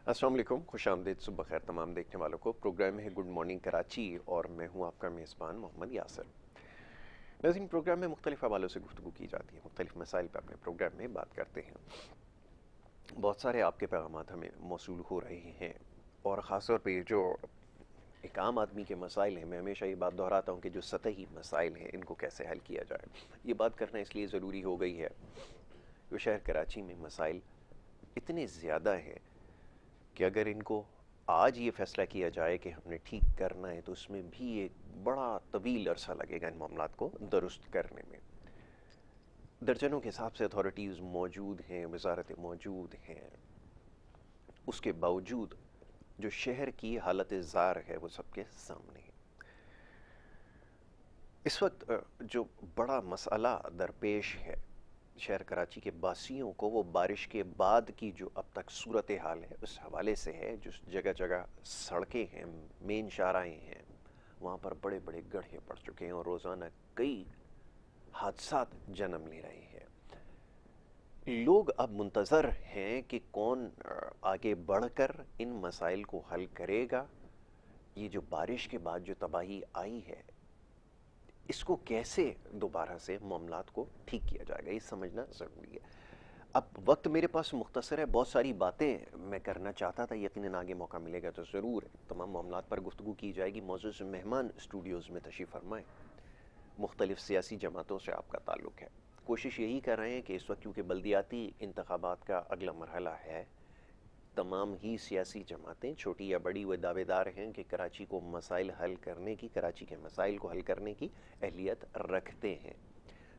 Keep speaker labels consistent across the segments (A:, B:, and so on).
A: अस्सलाम वालेकुम, खुश आमदीद, सुबह खैर तमाम देखने वालों को। प्रोग्राम है गुड मॉर्निंग कराची और मैं हूं आपका मेज़बान मोहम्मद यासर। नाज़रीन, प्रोग्राम में मुख्तलिफ हवालों से गुफ्तगू की जाती है, मुख्तलिफ मसाइल पर अपने प्रोग्राम में बात करते हैं। बहुत सारे आपके पैगामात हमें मौसूल हो रहे हैं और ख़ास तौर पर जो एक आम आदमी के मसाइल हैं, मैं हमेशा ये बात दोहराता हूँ कि जो सतही मसाइल हैं इनको कैसे हल किया जाए। ये बात करना इसलिए ज़रूरी हो गई है कि शहर कराची में मसाइल इतने ज़्यादा हैं कि अगर इनको आज ये फैसला किया जाए कि हमने ठीक करना है तो उसमें भी एक बड़ा तवील अरसा लगेगा इन मामलात को दुरुस्त करने में। दर्जनों के हिसाब से अथॉरिटीज़ मौजूद हैं, वजारतें मौजूद हैं, उसके बावजूद जो शहर की हालत ज़ार है वो सबके सामने है। इस वक्त जो बड़ा मसला दरपेश है शहर कराची के बासियों को, वो बारिश के बाद की जो अब तक सूरत हाल है उस हवाले से है। जो जगह जगह सड़कें हैं, मेन शाहराहें हैं, वहाँ पर बड़े बड़े गड्ढे पड़ चुके हैं और रोज़ाना कई हादसात जन्म ले रहे हैं। लोग अब मुंतज़र हैं कि कौन आगे बढ़कर इन मसाइल को हल करेगा। ये जो बारिश के बाद जो तबाही आई है, इसको कैसे दोबारा से मामलात को ठीक किया जाएगा, ये समझना ज़रूरी है। अब वक्त मेरे पास मुख्तसर है, बहुत सारी बातें मैं करना चाहता था, यकीनन आगे मौका मिलेगा तो ज़रूर तमाम मामलात पर गुफ्तगू की जाएगी। मौजूद मेहमान स्टूडियोज़ में तशरीफ़ फरमाएँ, मुख्तलिफ़ सियासी जमातों से आपका ताल्लुक़ है। कोशिश यही कर रहे हैं कि इस वक्त क्योंकि बल्दियाती इंतखाबात का अगला मरहला है, तमाम ही सियासी जमातें छोटी या बड़ी वो दावेदार हैं कि कराची को मसाइल हल करने की, कराची के मसाइल को हल करने की अहलियत रखते हैं।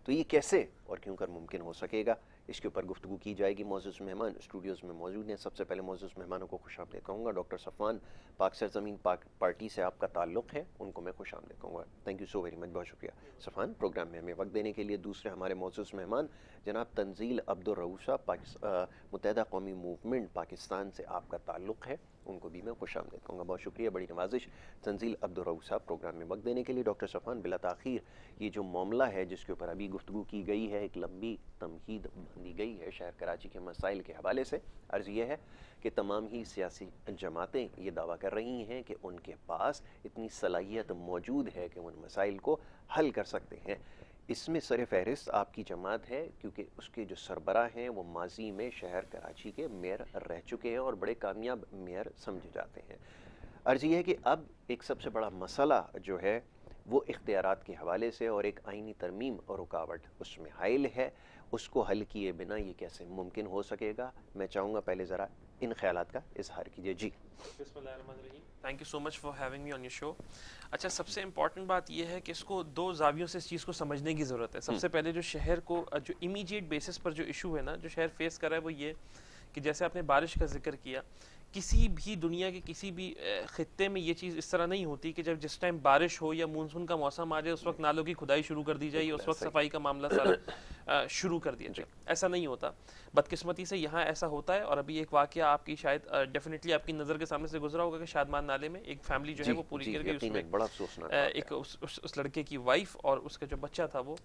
A: तो ये कैसे और क्यों कर मुमकिन हो सकेगा, इसके ऊपर गुफ्तगू की जाएगी। मौजूद मेहमान स्टूडियोज़ में मौजूद हैं। सबसे पहले मौजूद मेहमानों को खुश आमदीद कहूँगा। डॉक्टर सफ़वान, पाक सरज़मीन पाक पार्टी से आपका ताल्लुक़ है, उनको मैं खुश आमदीद कहूँगा। Thank you so very much, बहुत शुक्रिया सफ़वान प्रोग्राम में हमें वक्त देने के लिए। दूसरे हमारे मौजूद मेहमान जनाब तंजील अब्दुल रऊफ़ साहब, मुत्तहिदा कौमी मूवमेंट पाकिस्तान से आपका ताल्लुक़ है, उनको भी मैं खुश आमदीद कहूँगा। बहुत शुक्रिया, बड़ी नवाजिश तंजील अब्दुल रऊफ़ साहब प्रोग्राम में वक्त देने के लिए। डॉक्टर सफ़वान, बिला ताख़ीर ये जो मामला है जिसके ऊपर अभी गुफ्तगू की गई है, एक लंबी तमहीद बांधी गई है शहर कराची के मसाइल के हवाले से, अर्ज़ यह है कि तमाम ही सियासी जमातें ये दावा कर रही हैं कि उनके पास इतनी सलाहियत मौजूद है कि उन मसाइल को हल कर सकते हैं। इसमें सर फहरिस्त आपकी जमात है, क्योंकि उसके जो सरबराह हैं वो माजी में शहर कराची के मेयर रह चुके हैं और बड़े कामयाब मेयर समझे जाते हैं। अर्ज़ यह है कि अब एक सबसे बड़ा मसला जो है वो इख्तियारात के हवाले से और एक आइनी तरमीम और रुकावट उसमें हाइल है, उसको हल किए बिना ये कैसे मुमकिन हो सकेगा। मैं चाहूँगा पहले ज़रा इन ख्यालात का इजहार कीजिए। जी,
B: thank you so much for having me on your show. अच्छा, सबसे इम्पॉर्टेंट बात यह है कि इसको दो जावियों से इस चीज़ को समझने की ज़रूरत है। सबसे पहले जो शहर को जो इमीडिएट बेसिस पर जो इशू है ना, जो शहर फेस कर रहा है, वो ये कि जैसे आपने बारिश का जिक्र किया, किसी भी दुनिया के किसी भी खित्ते में ये चीज़ इस तरह नहीं होती कि जब जिस टाइम बारिश हो या मानसून का मौसम आ जाए उस वक्त नालों की खुदाई शुरू कर दी जाए, उस वक्त सफाई का मामला सारा शुरू कर दिया जाए। ऐसा नहीं होता। बदकिस्मती से यहाँ ऐसा होता है। और अभी एक वाकया आपकी शायद डेफिनेटली आपकी नज़र के सामने से गुजरा होगा कि शादमान नाले में एक फैमिली जो है वो पूरी गिर गई। उसमें
A: बड़ा अफसोसनाक
B: एक उस लड़के की वाइफ और उसका जो बच्चा था वो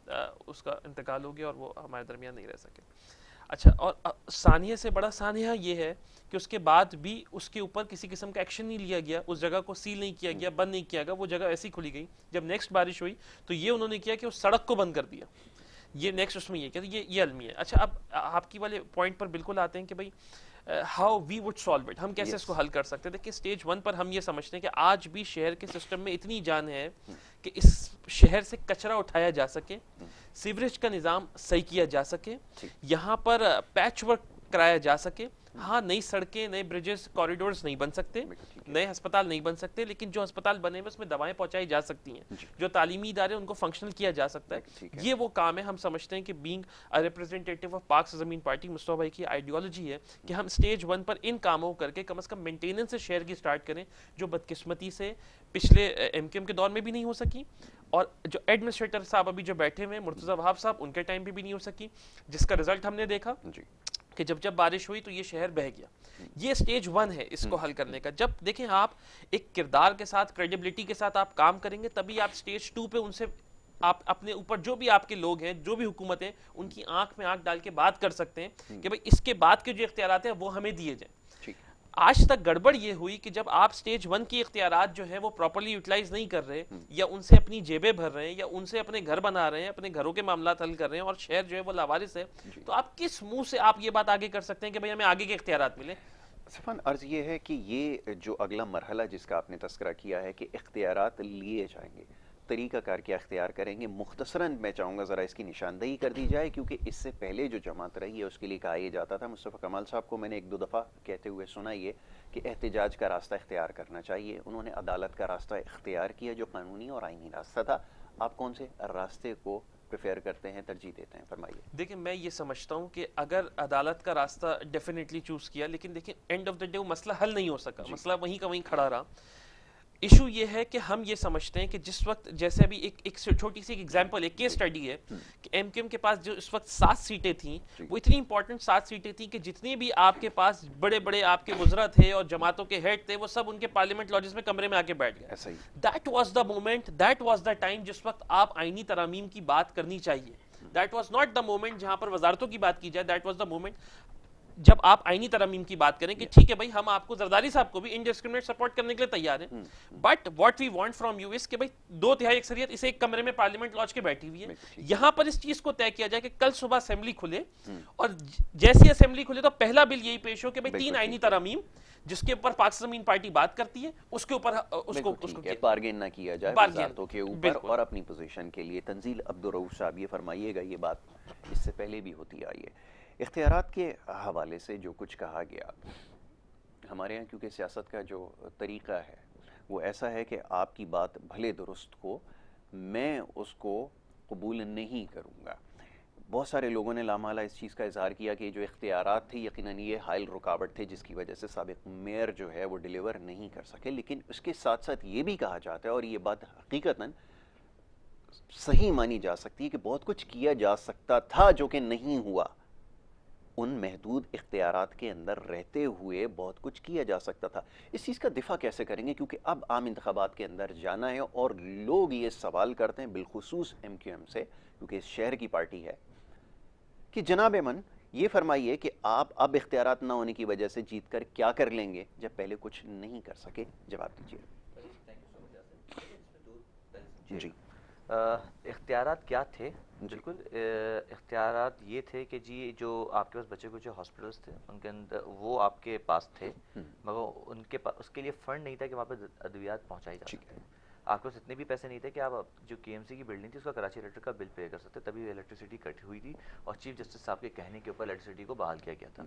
B: उसका इंतकाल हो गया और वो हमारे दरमियान नहीं रह सके। अच्छा, और सानिया से बड़ा सानिया ये है कि उसके बाद भी उसके ऊपर किसी किस्म का एक्शन नहीं लिया गया, उस जगह को सील नहीं किया गया, बंद नहीं किया गया। वो जगह ऐसी खुली गई। जब नेक्स्ट बारिश हुई तो ये उन्होंने किया कि उस सड़क को बंद कर दिया। ये नेक्स्ट उसमें ये क्या, ये अलमी है। अच्छा, अब आपकी वाले पॉइंट पर बिल्कुल आते हैं कि भाई how we would solve it, हम कैसे इसको हल कर सकते हैं। देखिए, स्टेज 1 पर हम ये समझते हैं कि आज भी शहर के सिस्टम में इतनी जान है कि इस शहर से कचरा उठाया जा सके, सीवरेज का निज़ाम सही किया जा सके, यहाँ पर पैच वर्क कराया जा सके। हाँ, नई सड़कें, नए ब्रिजेस, कॉरिडोर्स नहीं बन सकते, नए अस्पताल नहीं बन सकते, लेकिन जो अस्पताल बने हुए उसमें दवाएं पहुंचाई जा सकती हैं, जो तालीमी इदारे उनको फंक्शनल किया जा सकता है। ये वो काम है। हम समझते हैं कि बीइंग अ रिप्रेजेंटेटिव ऑफ पाक ज़मीन पार्टी, मुस्तफा भाई की आइडियोलॉजी है कि हम स्टेज 1 पर इन कामों करके कम से कम मेंटेनेंस से शहर की स्टार्ट करें, जो बदकिस्मती से पिछले एमकेएम के दौर में भी नहीं हो सकी, और जो एडमिनिस्ट्रेटर साहब अभी जो बैठे हुए हैं मुर्तज़ा वहाब साहब, उनके टाइम पे भी नहीं हो सकी, जिसका रिजल्ट हमने देखा कि जब जब बारिश हुई तो ये शहर बह गया। ये स्टेज 1 है इसको हल करने का। जब देखें, आप एक किरदार के साथ, क्रेडिबिलिटी के साथ आप काम करेंगे, तभी आप स्टेज 2 पे उनसे आप अपने ऊपर जो भी आपके लोग हैं, जो भी हुकूमत है, उनकी आंख में आंख डाल के बात कर सकते हैं कि भाई इसके बाद के जो इख्तियारात हैं वो हमें दिए जाएं। आज तक गड़बड़ ये हुई कि जब आप स्टेज 1 की इख्तियारात जो है वो प्रॉपर्ली यूटिलाइज नहीं कर रहे, या उनसे अपनी जेबें भर रहे हैं, या उनसे अपने घर बना रहे हैं, अपने घरों के मामला हल कर रहे हैं, और शहर जो है वो लावारिस है, तो आप किस मुंह से आप ये बात आगे कर सकते हैं कि भाई हमें आगे के इख्तियारात मिले?
A: सफ़ान, अर्ज़ ये है कि ये जो अगला मरहला जिसका आपने तस्करा किया है कि इख्तियारात लिए जाएंगे, तरीक़ाकार क्या इख्तियार करेंगे, मुख्तसरन मैं चाहूँगा ज़रा इसकी निशानदही कर दी जाए, क्योंकि इससे पहले जो जमात रही है उसके लिए कहा यह जाता था। मुस्तफ़ा कमाल साहब को मैंने एक दो दफ़ा कहते हुए सुना ये कि एहतजाज का रास्ता इख्तियार करना चाहिए। उन्होंने अदालत का रास्ता इख्तियार किया जो कानूनी और आइनी रास्ता था। आप कौन से रास्ते को प्रेफर करते हैं, तरजीह देते हैं, फरमाइए।
B: देखिए, मैं ये समझता हूँ कि अगर अदालत का रास्ता डेफिनेटली चूज किया, लेकिन देखिए एंड ऑफ द डे वो मसला हल नहीं हो सका, मसला वहीं का वहीं खड़ा रहा। इशू ये है कि हम ये समझते हैं कि जिस वक्त, जैसे अभी एक छोटी सी एग्जांपल, एक केस स्टडी है कि एमक्यूएम के पास जो इस वक्त 7 सीटें थी, वो इतनी इंपॉर्टेंट 7 सीटें थी कि जितने भी आपके पास बड़े बड़े आपके वुज़रा थे और जमातों के हेड थे, वो सब उनके पार्लियामेंट लॉजेस में कमरे में आके बैठ गए। That was the moment, that was the time जिस वक्त आप आईनी तरामीम की बात करनी चाहिए। That was not the moment जहां पर वजारतों की बात की जाए, दैट वाज द मोमेंट जब आप आईनी तरमीम की बात करें कि ठीक है भाई, हम आपको जरदारी साहब को भी इनडिस्क्रिमिनेट सपोर्ट करने के लिए तैयार हैं, but what we want from you is कि भाई 2/3 अक्सरियत इसे एक कमरे में पार्लियामेंट लॉज के बैठी हुई है। यहां पर इस चीज को तय किया जाए कि कल सुबह असेंबली खुले, और जैसी असेंबली खुले तो पहला बिल यही पेश हो कि भाई 3 आईनी तरमीम जिसके ऊपर पाकिस्तान जमीन पार्टी बात करती है, उसके ऊपर उसको
A: बार्गेन ना किया जाए वजारतों के ऊपर और अपनी पोजीशन के लिए। तंजील अब्दुल रऊफ साहब, ये फरमाइएगा, ये बात इससे पहले भी होती आई है, इख्तियारात के हवाले से जो कुछ कहा गया, हमारे यहाँ क्योंकि सियासत का जो तरीक़ा है वो ऐसा है कि आपकी बात भले दुरुस्त हो, मैं उसको कबूल नहीं करूँगा। बहुत सारे लोगों ने लामाला इस चीज़ का इजहार किया कि जो इख्तियारात थे यकीनन ये हाइल रुकावट थे जिसकी वजह से साबिक़ मेयर जो है वो डिलीवर नहीं कर सके। लेकिन उसके साथ साथ ये भी कहा जाता है, और ये बात हकीकतन सही मानी जा सकती है, कि बहुत कुछ किया जा सकता था जो कि नहीं हुआ। उन महदूद इख्तियारात के अंदर रहते हुए बहुत कुछ किया जा सकता था। इस चीज़ का दिफा कैसे करेंगे, क्योंकि अब आम इंतखाबात के अंदर जाना है और लोग ये सवाल करते हैं बिलखुसूस एमक्यूएम से, क्योंकि इस शहर की पार्टी है, कि जनाब मन ये फरमाइए कि आप अब इख्तियारात ना होने की वजह से जीत कर क्या कर लेंगे जब पहले कुछ नहीं कर सके। जवाब दीजिए।
C: जी, इख्तियारात क्या थे? बिल्कुल, इख्तियारात ये थे कि जी जो आपके पास बचे कुछ हॉस्पिटल्स थे उनके अंदर वो आपके पास थे, मगर उनके पास उसके लिए फ़ंड नहीं था कि वहाँ पर अद्वियात पहुँचाई जा सके। आपके पास इतने भी पैसे नहीं थे कि आप जो केएमसी की बिल्डिंग थी उसका कराची इलेक्ट्रिक का बिल पे कर सकते, तभी इलेक्ट्रिसिटी कट हुई थी और चीफ जस्टिस साहब के कहने के ऊपर इलेक्ट्रिसिटी को बहाल किया गया था।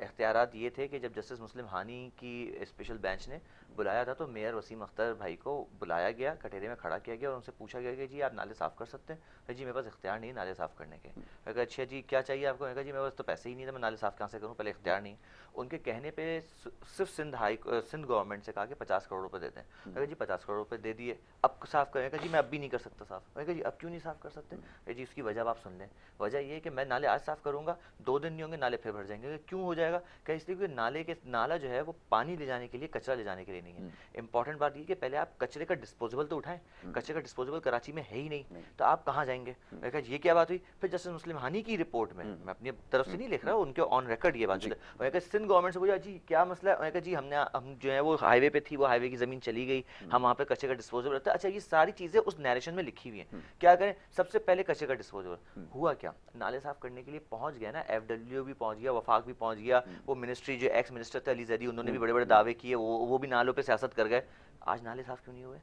C: इख्तियारात ये थे कि जब जस्टिस मुस्लिम हानी की स्पेशल बेंच ने बुलाया था तो मेयर वसीम अख्तर भाई को बुलाया गया, कटहरे में खड़ा किया गया और उनसे पूछा गया कि जी आप नाले साफ़ कर सकते हैं? जी मेरे पास इख्तियार नहीं है नाले साफ़ करने के। मैं कहा अच्छा जी क्या चाहिए आपको? मैं कहा जी मेरे पास तो पैसे ही नहीं था, मैं नाले साफ़ कहाँ से करूँ, पहले इख्तियार नहीं। उनके कहने पे सिर्फ सिंध गवर्नमेंट से कहा कि 50 करोड़ रुपए देते हैं। मैं कहा जी 50 करोड़ रुपए दे दिए, अब साफ़ करें? कहा जी मैं अब भी नहीं कर सकता साफ़। मैं कहा जी अब क्यों नहीं साफ़ कर सकते? जी उसकी वजह आप सुन लें। वजह ये है कि मैं नाले आज साफ़ करूँगा, 2 दिन नहीं होंगे नाले फिर भर जाएंगे। क्यों हो जाएगा? क्या इसलिए कि नाला जो है वो पानी ले जाने के लिए, कचरा ले जाने के लिए नहीं है। इंपॉर्टेंट बात ये कि पहले आप कचरे का डिस्पोजेबल तो उठाएं, कचरे का डिस्पोजेबल कराची में है ही नहीं, तो आप कहाँ जाएंगे? मैं कहा ये क्या बात हुई? फिर जस्टिस मुस्लिम हानी की रिपोर्ट में, मैं अपनी तरफ से नहीं लिख रहा, उनके ऑन रिकॉर्ड ये बात। मैं कहा सिंध गवर्नमेंट से पूछा जी क्या मसला है? मैं कहा जी हम जो है वो हाईवे पे थी, वो हाईवे की जमीन चली गई, हम वहाँ पे कचरे का डिस्पोजेबल रखते। अच्छा ये सारी चीजें उस नरेशन में लिखी हुई हैं, क्या करें? सबसे पहले कचरे का डिस्पोजेबल हुआ क्या? नाले साफ करने के लिए पहुंच गया ना, FW भी पहुंच गया, वफाक भी पहुंच गया, वो मिनिस्ट्री जो एक्स मिनिस्टर थे अली जैदी, उन्होंने भी बड़े बड़े दावे किए, वो भी नालों पे सियासत कर गए। आज नाले साफ क्यों नहीं हुए?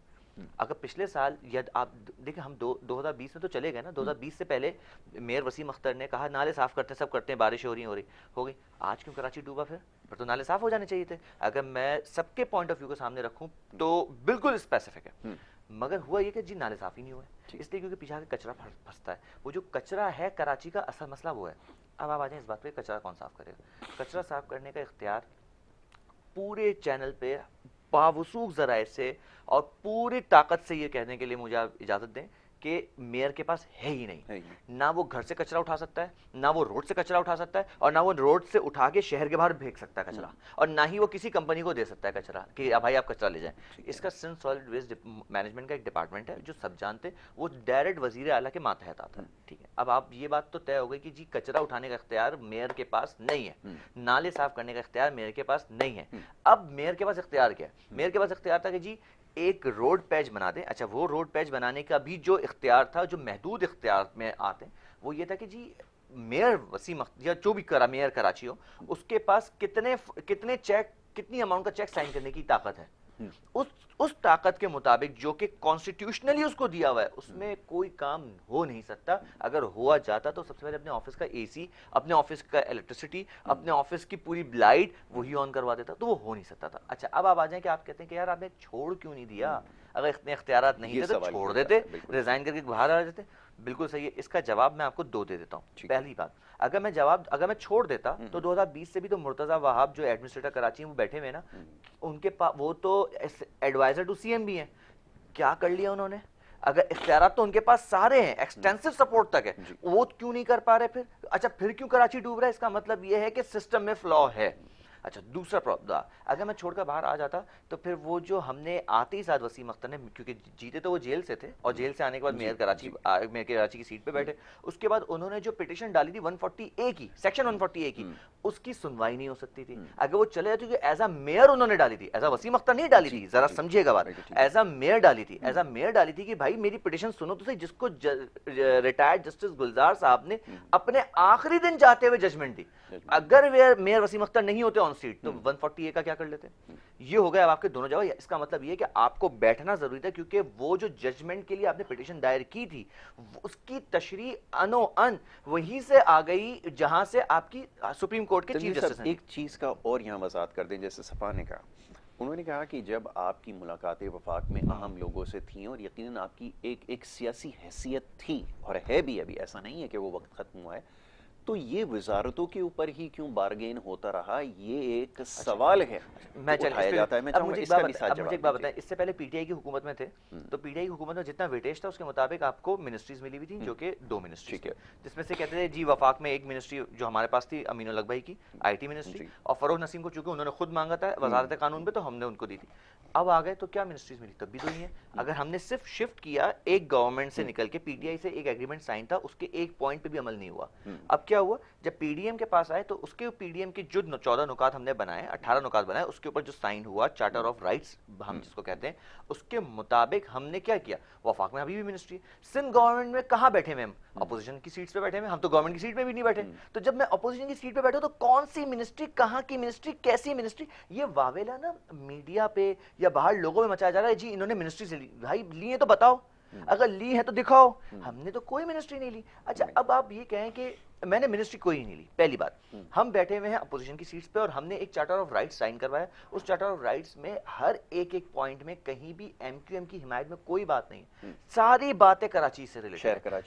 C: अगर पिछले साल यदि आप देखिए, हम 2020 में तो चले गए ना, 2020 से पहले मेयर वसीम अख्तर ने कहा नाले साफ करते हैं, सब करते हैं, बारिश हो गई, आज क्यों कराची डूबा? फिर तो नाले साफ हो जाने चाहिए थे। अगर मैं सबके पॉइंट ऑफ व्यू को सामने रखूं तो बिल्कुल स्पेसिफिक है, मगर हुआ ये कि जी नाले साफ ही नहीं हुए, इसलिए क्योंकि पीछे के कचरा फंसता है। वो जो कचरा है कराची का असल मसला वो है। अब आप आ जाए इस बात पे, कचरा कौन साफ करेगा? कचरा साफ करने का इख्तियार पूरे चैनल पे बावसूख ज़राए से और पूरी ताकत से ये कहने के लिए मुझे आप इजाज़त दें कि मेयर के पास है ही नहीं।
A: है ही
C: ना वो घर से कचरा उठा सकता है, ना वो रोड से कचरा उठा सकता है, और ना वो रोड से उठा के शहर के बाहर फेंक सकता है कचरा, और ना ही वो किसी कंपनी को दे सकता है कचरा कि भाई आप कचरा ले जाएं। इसका सिंध सॉलिड वेस्ट मैनेजमेंट का एक डिपार्टमेंट है जो सब जानते, वो डायरेक्ट वजीर आला के मातहत आता है। ठीक है, अब आप ये बात तो तय हो गई कि जी कचरा उठाने का इख्तियार मेयर के पास नहीं है, नाले साफ करने का इख्तियार मेयर के पास नहीं है। अब मेयर के पास इख्तियार क्या है? मेयर के पास इख्तियार था कि जी एक रोड पैच बना दें। अच्छा, वो रोड पैच बनाने का भी जो इख्तियार था, जो महदूद इख्तियार में आते, वो ये था कि जी मेयर वसीम या जो भी करा मेयर कराची हो, उसके पास कितने चेक, कितनी अमाउंट का चेक साइन करने की ताकत है। उस ताकत के मुताबिक जो कि कॉन्स्टिट्यूशनली उसको दिया हुआ है, उसमें कोई काम हो नहीं सकता। अगर हुआ जाता तो सबसे पहले अपने ऑफिस का एसी, अपने ऑफिस का इलेक्ट्रिसिटी, अपने ऑफिस की पूरी लाइट वही ऑन करवा देता, तो वो हो नहीं सकता था। अच्छा, अब आप आ जाए कि आप कहते हैं कि यार आपने छोड़ क्यों नहीं दिया? अगर इतने इख्तियारात नहीं थे तो छोड़ देते, रिजाइन करके बाहर आ जाते। बिल्कुल सही है। इसका जवाब मैं आपको दो दे देता हूँ। पहली बात, अगर मैं छोड़ देता तो 2020 से भी तो मुर्तजा वहाब जो एडमिनिस्ट्रेटर कराची में वो बैठे हुए ना, उनके पास वो तो एडवाइजर टू सीएम भी हैं। क्या कर लिया उन्होंने? अगर इख्तियारात तो उनके पास सारे हैं, एक्सटेंसिव सपोर्ट तक है, वो क्यों नहीं कर पा रहे फिर? अच्छा, फिर क्यों कराची डूब रहा है? इसका मतलब ये है कि सिस्टम में फ्लॉ है। अच्छा, दूसरा प्रॉब्लम, अगर मैं छोड़कर बाहर आ जाता तो फिर वो जो हमने आते ही साथ वसीम अख्तर ने, क्योंकि जीते तो वो जेल से थे, और जेल से आने के बाद मेयर कराची की सीट पे बैठे, उसके बाद उन्होंने जो पिटीशन डाली थी 140A की, सेक्शन 140A की, उसकी सुनवाई नहीं हो सकती थी। अगर वो चले जाते, एज अ मेयर उन्होंने डाली थी, एज अ वसीम अख्तर नहीं डाली थी, जरा समझिएगा बात, एज अ मेयर डाली थी। एज अ मेयर डाली थी कि भाई मेरी पिटीशन सुनो तो सही, जिसको रिटायर्ड जस्टिस गुलजार साहब ने अपने आखिरी दिन जाते हुए जजमेंट दी। अगर वे मेयर वसीम अख्तर नहीं होते ऑन सीट तो 140A का क्या कर लेते? ये हो गया अब आपके दोनों जवाब। इसका मतलब ये है कि आपको बैठना जरूरी था, क्योंकि वो जो जजमेंट के लिए आपने पिटीशन दायर की थी, उसकी तशरीह अनो अन वहीं से आ गई जहां से आपकी सुप्रीम कोर्ट के चीफ जस्टिस।
A: एक चीज का और यहाँ वजाहत कर दें, जैसे सफा ने कहा, उन्होंने कहा कि जब आपकी मुलाकातें वफाक में अहम लोगों से थीं और यकीनन आपकी एक सियासी हैसियत थी और है भी, अभी ऐसा नहीं है कि वो वक्त खत्म हुआ है, तो ये वजारतों के ऊपर ही क्यों बारगेन होता रहा, ये एक सवाल है।
C: मैं
A: उठाया जाता है। मैं चाहूंगा इसका भी साथ
C: मुझे एक बात बताएं, इससे पहले पीटीआई की हुकूमत में थे, तो पीटीआई की हुकूमत में जितना वेटेज था उसके मुताबिक आपको मिनिस्ट्रीज मिली हुई थी, जो कि 2 मिनिस्ट्री है, जिसमें से कहते थे जी वफाक में एक मिनिस्ट्री जो हमारे पास थी अमीनुल हक भाई की, आईटी मिनिस्ट्री, और फरोग नसीम को चूंकि उन्होंने खुद मांगा था वजारत कानून पे, तो हमने उनको दी थी। अब आ गए तो क्या मिनिस्ट्रीज मिली? तब भी 2 ही है। अगर हमने सिर्फ शिफ्ट किया एक गवर्नमेंट से निकल के, पीटीआई से एक एग्रीमेंट साइन था, उसके एक पॉइंट पे भी अमल नहीं हुआ। अब क्या हुआ, जब पीडीएम के पास आए तो उसके पीडीएम के जो 14 नुकात हमने बनाए, 18 नुकात बनाए, उसके ऊपर जो साइन हुआ चार्टर ऑफ राइट्स हम जिसको कहते हैं, उसके मुताबिक हमने क्या किया? वफाक में अभी भी मिनिस्ट्री, सिंध गवर्नमेंट में कहां बैठे हुए हम? अपोजिशन की सीट्स पे बैठे हुए, हम तो गवर्नमेंट की सीट में भी नहीं बैठे। तो जब मैं अपोजिशन की सीट पे बैठा तो कौन सी मिनिस्ट्री, कहां की मिनिस्ट्री, कैसी मिनिस्ट्री? ये वावेला ना मीडिया पे या बाहर लोगों में मचाया जा रहा है, जी इन्होंने मिनिस्ट्री से ली। भाई ली है तो बताओ, अगर ली है तो दिखाओ। हमने तो कोई मिनिस्ट्री नहीं ली। अच्छा, अब आप ये कहें कि मैंने मिनिस्ट्री कोई नहीं ली, पहली बात, हम बैठे हुए हैं अपोजिशन की सीट्स पे और हमने एक चार्टर ऑफ राइट्स साइन करवाया। उस चार्टर ऑफ राइट्स में हर एक पॉइंट में कहीं भी एमक्यूएम की हिमायत में कोई बात नहीं, सारी बातें कराची से रिलेटेड,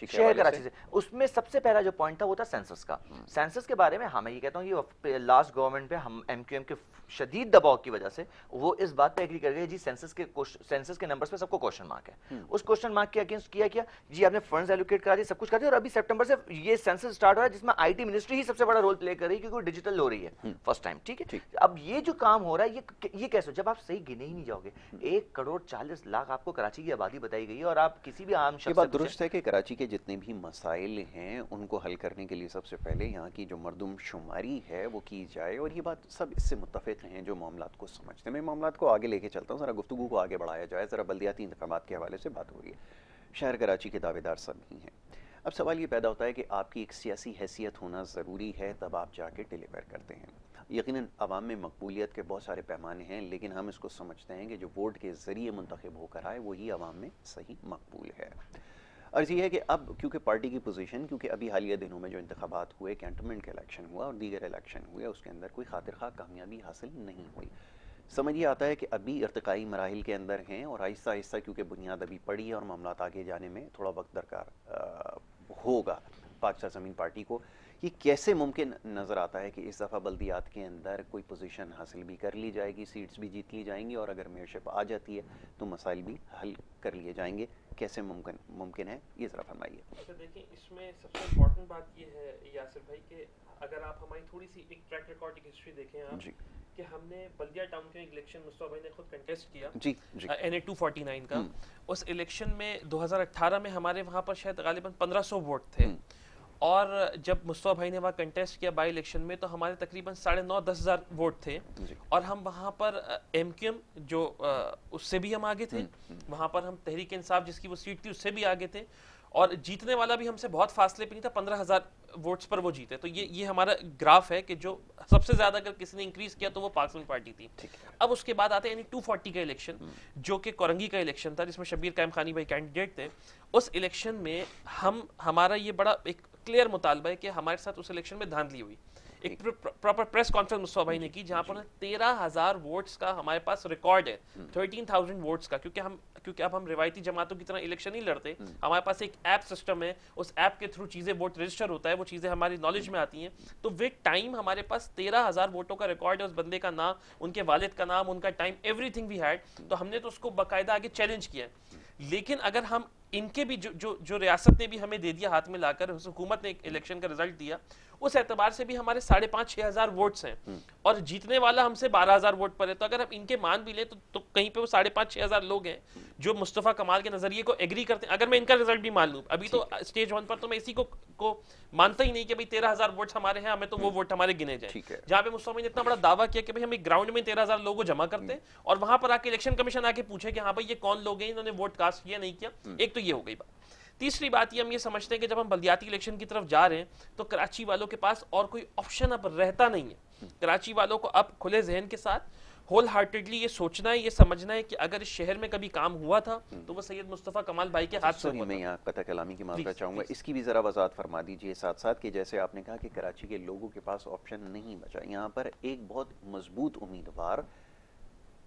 C: शहर कराची से। उसमें सबसे पहला जो पॉइंट था वो था सेंसस का। सेंसस के बारे में हाँ मैं ये कहता हूँ कि लास्ट गवर्नमेंट पे हम एमक्यूएम के शदीद दबाव की वजह से वो इस बात पे एग्री कर गए जी सेंसस के नंबर्स पे सबको क्वेश्चन मार्क है। उस क्वेश्चन मार्क के अगेंस्ट किया जी आपने फंड्स एलोकेट करा दिए, सब कुछ कर दिया, और अभी सितंबर से ये सेंसस स्टार्ट हो रहा है जिसमें आईटी मिनिस्ट्री ही सबसे बड़ा रोल प्ले कर रही है, क्योंकि डिजिटल हो रही है फर्स्ट टाइम। ठीक है, अब ये जो काम हो रहा है ये कैसे, जब आप सही गिने ही नहीं जाओगे, 1,40,00,000 आपको कराची की आबादी बताई गई है, और आप किसी भी आम शख्स,
A: बात दुरुस्त है कि कराची के जितने भी मसाइल हैं उनको हल करने के लिए सबसे पहले यहाँ की जो मरदमशुमारी है वो की जाए, और ये बात सब इससे मुत्तफिक हैं जो मामलात को समझते हैं। मैं मामलात को आगे लेके चलता हूँ, ज़रा गुफ्तगू को आगे बढ़ाया जाए। ज़रा बल्दियाती इंतखाबात के हवाले से बात हो रही है, शहर कराची के दावेदार सब ही हैं। अब सवाल ये पैदा होता है कि आपकी एक सियासी हैसियत होना ज़रूरी है, तब आप जाके डिलीवर करते हैं। यकीनन अवाम में मकबूलियत के बहुत सारे पैमाने हैं, लेकिन हम इसको समझते हैं कि जो वोट के ज़रिए मुंतखब होकर आए वही अवाम में सही मकबूल है। अर्ज़ ये है कि अब क्योंकि पार्टी की पोजीशन, क्योंकि अभी हालिया दिनों में जो इंतखाबात हुए, कैंटनमेंट का इलेक्शन हुआ और दीगर इलेक्शन हुए, उसके अंदर कोई खातिर खा कामयाबी हासिल नहीं हुई। समझ ये आता है कि अभी इर्तिकाई मराहिल के अंदर हैं और आहिस्ता आहिस्ता क्योंकि बुनियाद अभी पड़ी है और मामलात आगे जाने में थोड़ा वक्त दरकार होगा, पाक सरजमीन पार्टी को, ये कैसे मुमकिन नज़र आता है कि इस दफ़ा बल्दियात के अंदर कोई पोजीशन हासिल भी कर ली जाएगी, सीट्स भी जीत ली जाएंगी और अगर मेयरशिप आ जाती है तो मसाइल भी हल कर लिए जाएंगे? कैसे मुमकिन है, ये ज़रा फरमाइए।
B: अच्छा देखिए, इसमें सबसे इम्पोर्टेंट बात ये है यासिर भाई कि अगर आप हमारी थोड़ी सी एक ट्रैक रिकॉर्ड की हिस्ट्री देखें आप
A: जी
B: कि हमने बल्दिया टाउन के इलेक्शन मुस्तफा भाई ने खुद कंटेस्ट किया
A: जी जी
B: NA 249 का। उस इलेक्शन में 2018 में हमारे वहाँ पर शायद गालिबन 1500 वोट थे और जब मुस्तफा भाई ने वहाँ कंटेस्ट किया बाई इलेक्शन में तो हमारे तकरीबन 9,500-10 हज़ार वोट थे और हम वहाँ पर MQM जो उससे भी हम आगे थे, वहाँ पर हम तहरीक इंसाफ जिसकी वो सीट थी उससे भी आगे थे और जीतने वाला भी हमसे बहुत फासले पे नहीं था, 15,000 वोट्स पर वो जीते। तो ये हमारा ग्राफ है कि जो सबसे ज्यादा अगर किसी ने इंक्रीज किया तो वो पाकिस्तान पार्टी थी। अब उसके बाद आते हैं यानी 240 का इलेक्शन जो कि कोरंगी का इलेक्शन था जिसमें शब्बीर कायम खानी भाई कैंडिडेट थे। उस इलेक्शन में हमारा ये बड़ा एक क्लियर मुतालबा है कि हमारे साथ उस इलेक्शन में धांधली हुई। एक प्रॉपर प्रेस कॉन्फ्रेंस मुस्तफा भाई ने की जहां पर 13,000 वोट्स का हमारे पास रिकॉर्ड है, 13,000 वोट्स का, क्योंकि अब हम रिवायती जमातों की तरह इलेक्शन नहीं लड़ते। हमारे पास एक ऐप सिस्टम है, उस ऐप के थ्रू चीजें वोट रजिस्टर होता है, वो चीजें हमारी नॉलेज में आती हैं। तो विद टाइम हमारे पास 13,000 वोटों का रिकॉर्ड है, उस बंदे का नाम, उनके वालिद का नाम, उनका टाइम, एवरीथिंग वी हैड। तो हमने तो उसको बाकायदा आगे चैलेंज किया। लेकिन अगर हम इनके भी जो रियासत ने भी हमें दे दिया हाथ में लाकर, हुकूमत ने एक इलेक्शन का रिजल्ट दिया, उस एतबार से भी हमारे 5,500-6 हज़ार वोट्स हैं और जीतने वाला हमसे 12,000 वोट पर है। तो अगर हम इनके मान भी लें तो कहीं पे वो 5,500-6 हज़ार लोग हैं जो मुस्तफ़ा कमाल के नजरिए को एग्री करते हैं। अगर मैं इनका रिजल्ट भी मान लूं, अभी तो स्टेज 1 पर तो मैं इसी को मानता ही नहीं कि भाई 13,000 वोट्स हमारे हैं, हमें तो वो वोट हमारे गिने जाए। जहां पे मुस्तफ़ा ने इतना बड़ा दावा किया कि भाई हम एक ग्राउंड में 13,000 लोगों को जमा करते हैं और वहां पर आके इलेक्शन कमीशन आके पूछे कि हाँ भाई ये कौन लोग हैं, इन्होंने वोट कास्ट किया नहीं किया। एक तो ये हो गई बात। तीसरी बात ये हम ये समझते हैं कि जब हम बल्दियाती इलेक्शन की तरफ जा रहे हैं तो कराची वालों के पास और कोई ऑप्शन अब रहता नहीं है। कराची वालों को अब खुले जहन के साथ होल हार्टेडली ये सोचना है, ये समझना है कि अगर इस शहर में कभी काम हुआ था तो वो सैयद मुस्तफ़ा कमाल भाई के हाथ से हुआ था।
A: मैं यहाँ कता कलामी की माफ़ी चाहूँगा, इसकी भी ज़रा वजाहत फरमा दीजिए साथ साथ कि जैसे आपने कहा कि कराची के लोगों के पास ऑप्शन नहीं बचा, यहाँ पर एक बहुत मजबूत उम्मीदवार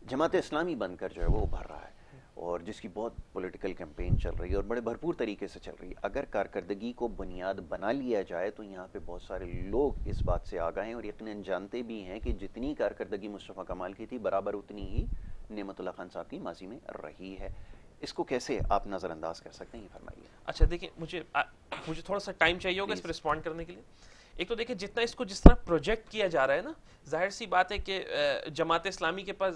A: जमात इस्लामी बनकर जो है वो उभर रहा है और जिसकी बहुत पॉलिटिकल कैंपेन चल रही है और बड़े भरपूर तरीके से चल रही है। अगर कारकर्दगी को बुनियाद बना लिया जाए तो यहाँ पे बहुत सारे लोग इस बात से आगाह हैं और यकीनन जानते भी हैं कि जितनी कारकर्दगी मुस्तफ़ा कमाल की थी बराबर उतनी ही नेमतुल्लाह खान साहब की माजी में रही है। इसको कैसे आप नज़रअंदाज कर सकते हैं, ये फरमाइए।
B: अच्छा देखिए, मुझे थोड़ा सा टाइम चाहिए होगा इस पर रिस्पॉन्ड करने के लिए। एक तो देखिए जितना इसको जिस तरह प्रोजेक्ट किया जा रहा है ना, जाहिर सी बात है कि जमात इस्लामी के पास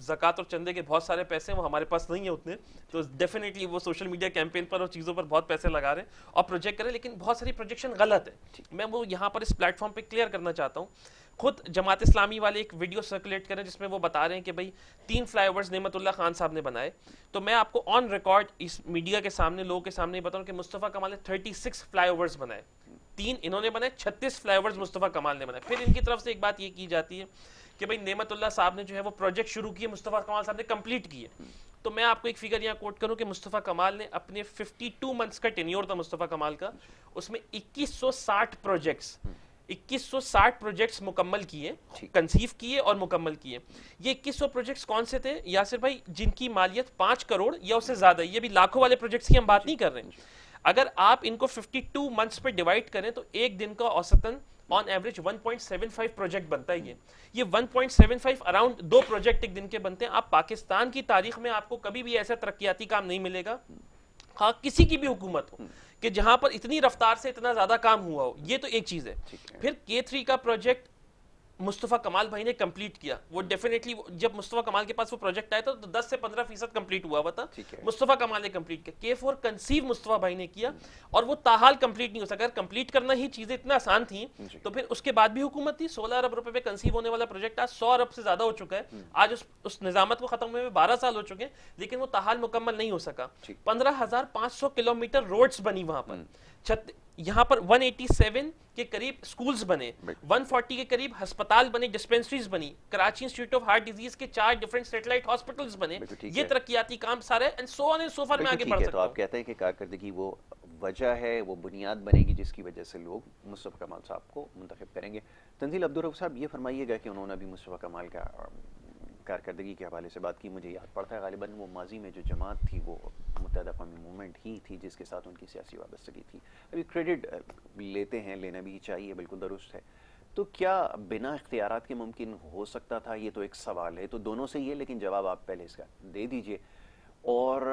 B: ज़कात और चंदे के बहुत सारे पैसे हैं, वो हमारे पास नहीं है उतने। तो डेफिनेटली वो सोशल मीडिया कैंपेन पर और चीज़ों पर बहुत पैसे लगा रहे हैं और प्रोजेक्ट कर रहे हैं, लेकिन बहुत सारी प्रोजेक्शन गलत है। मैं वो यहाँ पर इस प्लेटफॉर्म पर क्लियर करना चाहता हूँ। खुद जमात इस्लामी वाले एक वीडियो सर्कुलेट करें जिसमें वो बता रहे हैं कि भाई 3 फ्लाईओवर्स नेमतुल्लाह खान साहब ने बनाए। तो मैं आपको ऑन रिकॉर्ड इस मीडिया के सामने, लोगों के सामने बताऊं कि मुस्तफ़ा कमाल ने 36 फ्लाईओवर्स बनाए, 3 इन्होंने बनाए, 36 फ्लाईओवर्स मुस्तफ़ा कमाल ने बनाए। फिर इनकी तरफ से एक बात ये की जाती है कि भाई नेमतुल्लाह साहब ने जो है वो प्रोजेक्ट शुरू किए, मुस्तफ़ा कमाल साहब ने कंप्लीट किए। तो मैं आपको एक फिगर यहाँ कोट करूं कि मुस्तफ़ा कमाल ने अपने 52 मंथ्स का टेन्योर था मुस्तफ़ा कमाल का, उसमें 2160 प्रोजेक्ट्स मुकम्मल किए, कंसीव किए और मुकम्मल किए। ये 2100 प्रोजेक्ट्स कौन से थे यासिर भाई? जिनकी मालियत 5 करोड़ या उससे ज्यादा, ये भी लाखों वाले प्रोजेक्ट्स की हम बात नहीं कर रहे हैं। अगर आप इनको 52 मंथ्स पे डिवाइड करें तो एक दिन का औसतन ऑन एवरेज 1.75 प्रोजेक्ट बनता है। ये 1.75 अराउंड 2 प्रोजेक्ट एक दिन के बनते हैं। आप पाकिस्तान की तारीख में आपको कभी भी ऐसा तरक्याती काम नहीं मिलेगा, हाँ किसी की भी हुकूमत हो, कि जहां पर इतनी रफ्तार से इतना ज्यादा काम हुआ हो। ये तो एक चीज है। फिर K3 का प्रोजेक्ट मुस्तफ़ा कमाल भाई ने कंप्लीट किया। वो डेफिनेटली जब मुस्तफ़ा कमाल के पास वो प्रोजेक्ट आया था तो 10 से 15% कंप्लीट हुआ था, मुस्तफ़ा कमाल ने कंप्लीट किया। K4 कंसीव मुस्तफ़ा भाई ने किया और वो ताहाल कंप्लीट नहीं हो सका। अगर कंप्लीट करना ही चीजें इतना आसान थी तो फिर उसके बाद भी हुकूमत थी। 16 अरब रुपए पे कंसीव होने वाला प्रोजेक्ट आज 100 अरब से ज्यादा हो चुका है। आज उस निजामत को खत्म हुए 12 साल हो चुके हैं, लेकिन वो ताहाल मुकम्मल नहीं हो सका। 15,500 किलोमीटर रोड्स बनी वहां पर। यहाँ पर 187 के करीब स्कूल्स बने, 140 के करीब अस्पताल बने, डिस्पेंसरीज बनी, Karachi institute of heart disease के 4 डिफरेंट सैटेलाइट हॉस्पिटल्स बने। ये तरक्याती काम सारे and so on and so for में आगे बढ़ सकता
A: है। तो आप कहते हैं कि कारकर्दगी वो वजह है, वो बुनियाद बनेगी जिसकी वजह से लोग मुस्तफ़ा कमाल साहब को मुंतखब करेंगे। तंजील अब्दुर्रऊफ साहब, ये फरमाइएगा कि उन्होंने अभी मुस्तफ़ा कमाल का कारकर्दगी के हवाले से बात की, मुझे याद पड़ता है ग़ालिबन वो माजी में जो जमात थी वो मुत्तहदा क़ौमी मूवमेंट ही थी जिसके साथ उनकी सियासी वाबस्तगी थी। अभी क्रेडिट लेते हैं, लेना भी चाहिए, बिल्कुल दुरुस्त है। तो क्या बिना इख्तियारात के मुमकिन हो सकता था? ये तो एक सवाल है, तो दोनों से ही है, लेकिन जवाब आप पहले इसका दे दीजिए। और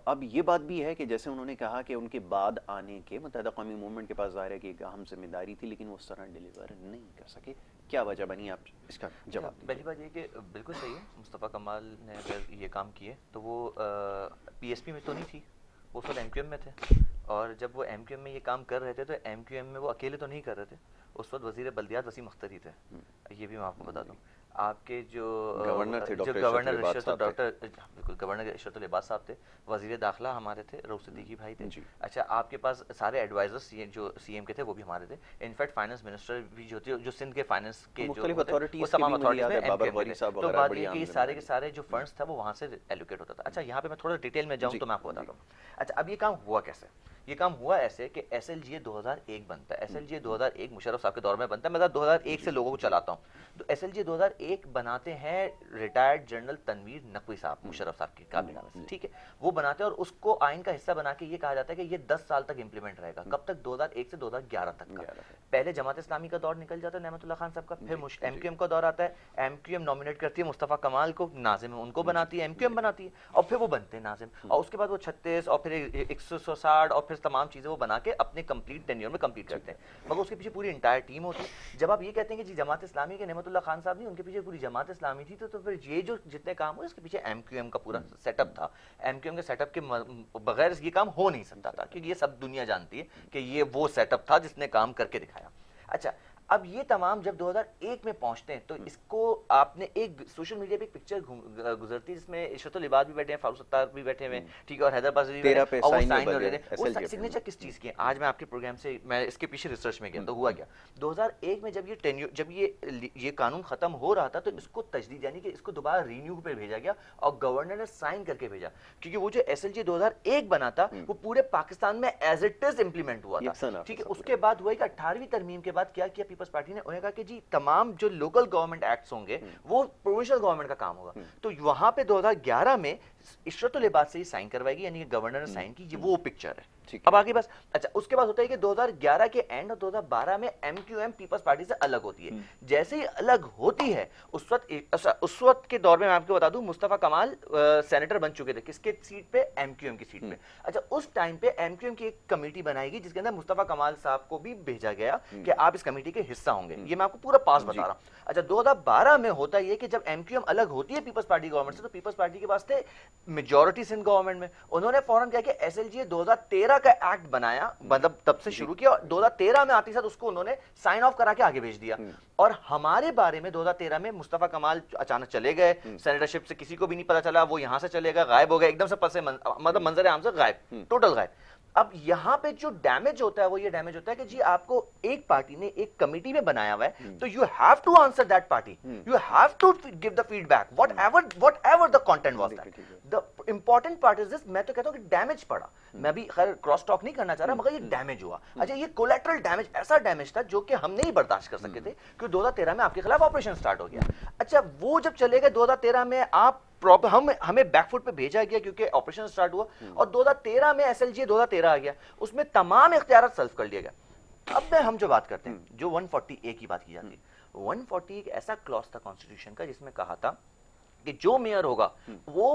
A: अब ये बात भी है कि जैसे उन्होंने कहा कि उनके बाद आने के मुत्तहदा क़ौमी मूवमेंट के पास ज़ाहिर है कि एक अहम जिम्मेदारी थी, लेकिन वो उस तरह डिलीवर नहीं कर सके। क्या वजह बनी? आप इसका जवाब दीजिए।
C: पहली बात ये कि बिल्कुल सही है, मुस्तफ़ा कमाल ने अगर ये काम किए तो वो पीएसपी में तो नहीं थी, वो सब एमक्यूएम में थे। और जब वो एमक्यूएम में ये काम कर रहे थे तो एमक्यूएम में वो अकेले तो नहीं कर रहे थे, उस वक्त वज़ीर बल्दियात वसीम अख्तर ही थे। ये भी मैं आपको बता दूं। आपके जो
A: गवर्नर थे
C: गवर्नर बिल्कुल गवर्नर इशरतुल इबाद साहब थे, वज़ीर दाखिला हमारे थे रऊफ सिद्दीकी भाई थे। अच्छा, आपके पास सारे एडवाइजर्स जो सीएम के थे वो भी हमारे थे। इनफैक्ट फाइनेंस मिनिस्टर भी जो थे, जो सिंध के फाइनेंस के जो तमाम अथॉरिटीज में एमक्यूएम में थे। तो बात ये कि सारे के सारे जो फंड्स था वो वहाँ से एलोकेट होता था। अच्छा, यहाँ पे मैं थोड़ा डिटेल में जाऊँ तो मैं आपको बताता हूँ। अच्छा, अब ये काम हुआ कैसे? ये काम हुआ ऐसे कि SLGA 2001 बनता है। SLGA 2001 मुशर्रफ साहब के दौर में बनता है। मैं 2001 से लोगों को चलाता हूँ। तो SLGA 2001 बनाते हैं रिटायर्ड जनरल तनवीर नकवी साहब, मुशर्रफ साहब की काबिना में से, ठीक है। वो बनाते हैं और उसको आइन का हिस्सा बना के ये कहा जाता है कि ये 10 साल तक इंप्लीमेंट रहेगा। कब तक? 2001 से 2011 तक का। पहले जमात इस्लामी का दौर निकल जाता है नेमतुल्लाह खान साहब का, फिर एमक्यूएम का दौर आता है। एमक्यूएम नॉमिनेट करती है मुस्तफ़ा कमाल को, नाजिम उनको बनाती है, एमक्यूएम बनाती है, और फिर वो बनते हैं नाजिम। और उसके बाद वो 36 और फिर 160 और फिर तमाम चीज़ें वो बना के अपने कंप्लीट टेन्योर में कंप्लीट करते हैं। मगर उसके पीछे पूरी इंटायर टीम होती है। जब आप ये कहते हैं कि जी जमात इस्लामी के नेमतुल्लाह खान साहब नहीं, उनके पीछे पूरी जमात इस्लामी थी, तो फिर ये जो जितने काम हुए इसके पीछे एमक्यूएम का पूरा सेटअप था। एमक्यूएम के सेटअप के बगैर ये काम हो नहीं सकता था, क्योंकि ये सब दुनिया जानती है कि ये वो सेटअप था जिसने काम करके दिखाया। अच्छा, अब ये तमाम जब 2001 में पहुंचते हैं तो इसको आपने एक सोशल मीडिया पे एक पिक्चर गुजरती है जिसमें इशरतुल इबाद भी बैठे हैं, फारूक सत्तार भी बैठे हैं, ठीक है, और हैदराबाद भी बैठे हैं, और वो साइन हो रहे थे। वो सिग्नेचर किस चीज की है? आज मैं आपके प्रोग्राम से मैं इसके पीछे रिसर्च में गया तो हुआ क्या, 2001 में जब ये कानून खत्म हो रहा था तो इसको तजदीद यानी कि इसको दोबारा रीन्यू पे भेजा गया और गवर्नर ने साइन करके भेजा, क्योंकि वो जो SLGA 2001 बना था वो पूरे पाकिस्तान में एज इट इज इंप्लीमेंट हुआ था, ठीक है। उसके बाद हुआ कि 18वीं तरमीम के बाद क्या किया पीपल्स पार्टी ने, उन्हें कहा कि जी तमाम जो लोकल गवर्नमेंट एक्ट्स होंगे वो प्रोविंशियल गवर्नमेंट का काम होगा। तो वहां पे 2011 में इशरतुल इबाद से ही साइन करवाएगी, यानी कि गवर्नर ने साइन की, वो पिक्चर है। अब आगे बस, अच्छा, उसके बाद होता है कि 2011 के एंड और 2012 में एमक्यूएम पीपल्स पार्टी से अलग होती है। जैसे ही अलग होती है उस वक्त के दौर में मैं आपको बता दूं मुस्तफा कमाल सेनेटर बन चुके थे, किसके सीट पे? एमक्यूएम की सीट पे। अच्छा, उस टाइम पे एमक्यूएम की एक कमेटी बनाएगी जिसके अंदर मुस्तफा कमाल साहब को भी भेजा गया कि आप इस कमेटी के हिस्सा होंगे। ये मैं आपको पूरा पास बता रहा हूं। अच्छा, 2012 में होता है कि जब एमक्यूएम अलग होती है पीपल्स पार्टी गवर्नमेंट से, तो पीपल्स पार्टी के पास थे मेजॉरिटी सिंध गवर्नमेंट में, उन्होंने फौरन क्या कि SLGA 2013 का एक्ट बनाया, मतलब तब से शुरू किया, और 2013 में आते साथ उसको उन्होंने साइन ऑफ करा के आगे भेज दिया। और हमारे बारे में 2013 में मुस्तफा कमाल अचानक चले गए, सेनेटरशिप से किसी को भी नहीं पता चला, वो यहां से चले गए, गायब हो गए एकदम से, पसे मतलब मंजर आम से गायब, टोटल गायब। अब यहाँ पे जो डैमेज होता है वो ये डैमेज होता है कि जी आपको एक पार्टी ने एक कमेटी में बनाया हुआ है, तो you have to answer that party, you have to give the feedback whatever the content was that. The important part is this, मैं तो कहता हूं कि डैमेज पड़ा, मैं भी खैर क्रॉस टॉक नहीं करना चाह रहा, मगर ये डैमेज हुआ। अच्छा, ये कोलैटरल डैमेज, ऐसा डैमेज था जो कि हम नहीं बर्दाश्त कर सकते थे, क्योंकि 2013 में आपके खिलाफ ऑपरेशन स्टार्ट हो गया। अच्छा, वो जब चले गए 2013 में, आप हमें बैकफुट पे भेजा गया क्योंकि ऑपरेशन स्टार्ट हुआ, और 2013 में SLGA 2013 आ गया, उसमें तमाम इख्तियार सल्व कर लिया गया। अब हम जो बात करते हैं, जो 140A की बात की जाती है, 140 एक ऐसा क्लॉज था कॉन्स्टिट्यूशन का जिसमें कहा था कि जो मेयर होगा वो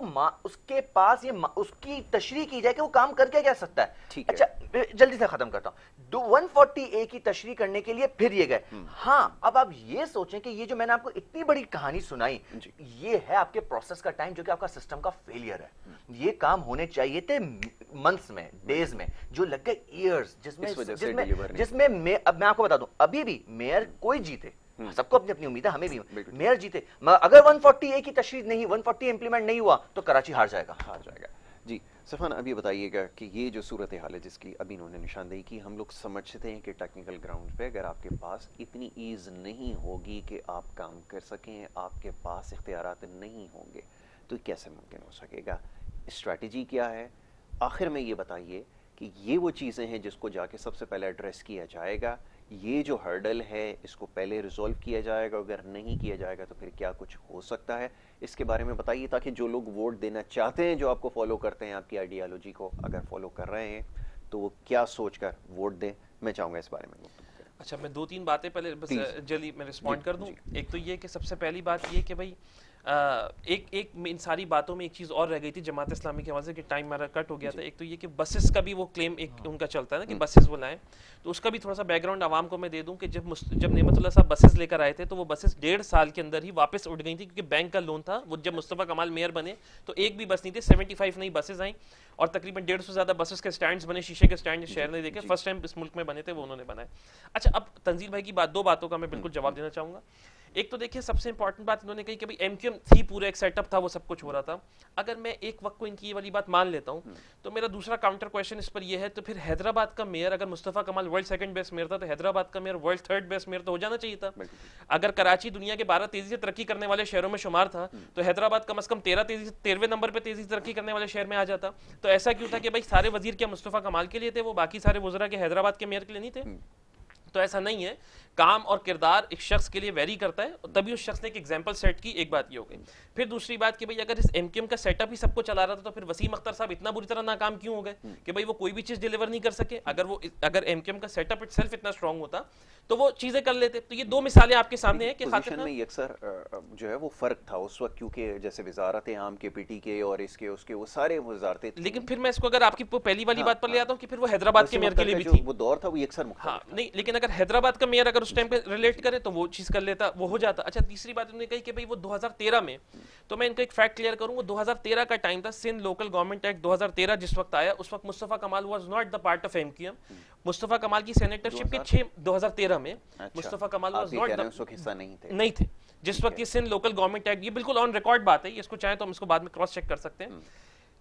C: उसके पास ये उसकी तशरीह की जाए कि वो काम करके क्या सकता है। अच्छा, जल्दी से खत्म करता हूं। 140A की तशरीह करने के लिए फिर ये गए। हाँ, अब आप ये सोचें कि ये जो मैंने आपको इतनी बड़ी कहानी सुनाई, ये है आपके प्रोसेस का टाइम, जो कि आपका सिस्टम का फेलियर है। ये काम होने चाहिए थे मंथ्स में, डेज में, जो लग गए ईयर्स, जिसमें अब मैं आपको बता दूं, अभी भी मेयर कोई जीते, सबको अपनी अपनी उम्मीद है, हमें भी, मेयर जीते, अगर 140A की तशरीह नहीं, 140 इंप्लीमेंट नहीं हुआ तो कराची हार जाएगा।
A: जी सफान, अब ये बताइएगा कि ये जो सूरत हाल है जिसकी अभी इन्होंने निशानदेही की, हम लोग समझते हैं कि टेक्निकल ग्राउंड पे अगर आपके पास इतनी ईज नहीं होगी कि आप काम कर सकें, आपके पास इख्तियारात नहीं होंगे, तो कैसे मुमकिन हो सकेगा? स्ट्रैटेजी क्या है? आखिर में ये बताइए कि ये वो चीज़ें हैं जिसको जाके सबसे पहले एड्रेस किया जाएगा, ये जो हर्डल है इसको पहले रिजॉल्व किया जाएगा, अगर नहीं किया जाएगा तो फिर क्या कुछ हो सकता है, इसके बारे में बताइए, ताकि जो लोग वोट देना चाहते हैं, जो आपको फॉलो करते हैं, आपकी आइडियोलॉजी को अगर फॉलो कर रहे हैं, तो वो क्या सोचकर वोट दें। मैं चाहूँगा इस बारे में गुफ्तगू करें।
B: अच्छा, मैं 2-3 बातें पहले बस जल्दी मैं रिस्पॉन्ड कर दूं।
A: जी।
B: एक तो ये कि सबसे पहली बात ये कि भाई एक इन सारी बातों में एक चीज़ और रह गई थी जमात इस्लामी के वजह से कि टाइम हमारा कट हो गया था। एक तो ये कि बसेस का भी वो क्लेम एक उनका चलता है ना कि बसेस वो लाएं, तो उसका भी थोड़ा सा बैकग्राउंड आवाम को मैं दे दूं कि जब नेमतुल्लाह साहब बसेस लेकर आए थे तो वो बसेस 1.5 साल के अंदर ही वापस उड़ गई थी, क्योंकि बैंक का लोन था। वो जब मुस्तफ़ा कमाल मेयर बने तो एक भी बस नहीं थी, 75 नई बसेस आई और तकरीबन 150 से ज़्यादा बसेस के स्टैंड्स बने, शीशे के स्टैंड शहर ने देखे, फर्स्ट टाइम इस मुल्क में बने थे, वो उन्होंने बनाए। अच्छा, अब तंजील भाई की बात, 2 बातों का मैं बिल्कुल जवाब देना चाहूँगा। एक तो देखिए सबसे इंपॉर्टेंट बात इन्होंने कही कि भाई एमक्यूएम थी, पूरा एक सेटअप था, वो सब कुछ हो रहा था। अगर मैं एक वक्त को इनकी ये वाली बात मान लेता हूँ तो मेरा दूसरा काउंटर क्वेश्चन इस पर यह है, तो फिर हैदराबाद का मेयर, अगर मुस्तफ़ा कमाल वर्ल्ड 2nd बेस्ट मेयर था तो हैदराबाद का mayor world 3rd best mayor तो हो जाना चाहिए था। अगर कराची दुनिया के 12 तेजी से तरक्की करने वाले शहरों में शुमार था तो हैदराबाद कम से कम 13वें नंबर पर तेजी से तरक्की करने वाले शहर में आ जाता। तो ऐसा क्यों था कि भाई सारे वजीर क्या मुस्तफ़ा कमाल के लिए थे, वो बाकी सारे वज़रा के हैदराबाद के मेयर के लिए नहीं थे? तो ऐसा नहीं है, काम और किरदार एक शख्स के लिए वेरी करता है, और तभी उस शख्स ने एक एग्जांपल सेट की। एक बात ये हो गई। फिर दूसरी बात कि भाई अगर इस एमक्यूएम का सेटअप ही सबको चला रहा था तो फिर वसीम अख्तर साहब इतना बुरी तरह नाकाम क्यों हो गए कि भाई वो कोई भी चीज डिलीवर नहीं कर सके? अगर एमक्यूएम का सेटअप इटसेल्फ इतना स्ट्रांग होता तो वो चीजें कर लेते। तो ये 2 मिसालें आपके सामने हैं कि
A: पोजीशन में अक्सर जो है वो फर्क था उस वक्त, क्योंकि जैसे वजारत आम के, पीटी के और इसके उसके वो सारे वजारतें थी।
B: लेकिन फिर मैं इसको अगर आपकी पहली वाली बात पर ले आता हूँ कि फिर वो हैदराबाद के मेयर के लिए भी थी,
A: वो दौर था, वो अक्सर
B: हाँ नहीं, लेकिन अगर हैदराबाद का मेयर अगर उस टाइम पे रिलेट करे तो वो चीज कर लेता, वो हो जाता। अच्छा, तीसरी बात उन्होंने कही कि भाई वो 2013 में, तो मैं इनको एक फैक्ट क्लियर करूं, वो 2013 का टाइम था, सिंध लोकल गवर्नमेंट एक्ट 2013 जिस वक्त आया, उस वक्त मुस्तफ़ा कमाल was not the part of MQM. Mustafa कमाल की सेनेटरशिप के 2013 में मुस्तफ़ा कमाल वाज नॉट
A: हिस्सा
B: नहीं थे जिस वक्त ये सिंध लोकल गवर्नमेंट एक्ट, ये बिल्कुल ऑन रिकॉर्ड बात है, इसको चाहे तो हम इसको बाद में क्रॉस चेक कर सकते हैं।